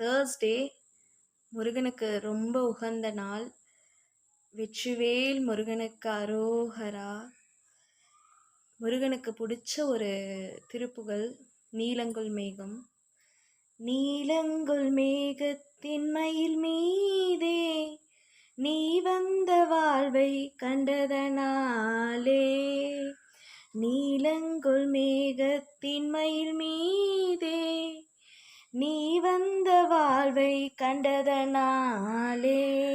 Thursday முருகனுக்கு ரொம்ப உகந்த நாள். வெற்றிவேல் முருகனுக்கு அரோகரா. முருகனுக்கு பிடிச்ச ஒரு திருப்புகழ் நீலங்குல் மேகம். நீலங்குல் மேகத்தின் மயில் மீதே நீ வந்த வாழ்வை கண்டதனாலே. நீலங்குல் மேகத்தின் மயில் மீதே நீ வந்த வாழ்வை கண்டதனாலே.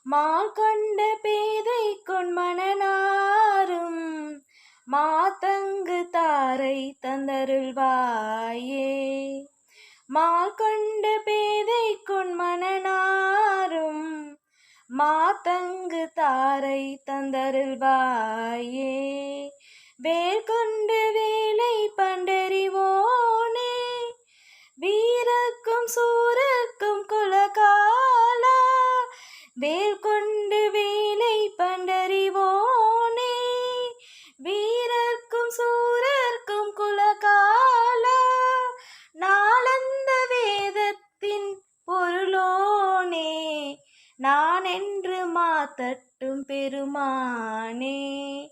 மால் கொண்ட பேதை கொண்மணனாரும் மாதங்கு தாரை தந்தருள்வாயே. மால் கொண்ட பேதை கொண்மணனாரும் மாதங்கு தாரை தந்தருள்வாயே. வேல் கொண்டு வேலை பண்டறிவோனே வீரர்க்கும் சூரர்க்கும் குலகாலா. வேல் கொண்டு வேலை பண்டறிவோனே வீரர்க்கும் சூரர்க்கும் குலகாலா. நாளந்த வேதத்தின் பொருளோனே நான் என்று மாத்தட்டும் பெருமானே.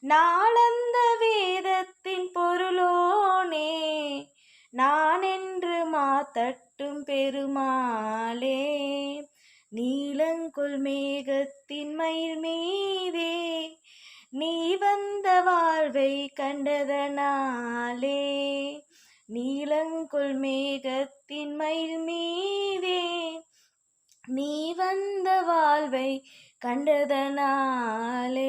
நாளந்த வேதத்தின் பொருளோனே நான் என்று மாத்தட்டும் பெருமாளே. நீலங்குல் மேகத்தின் மயில் மீதே நீ வந்த வாழ்வை கண்டதனாலே. நீலங்குல் மேகத்தின் மயில் மீதே நீ வந்த வாழ்வை கண்டதனாலே.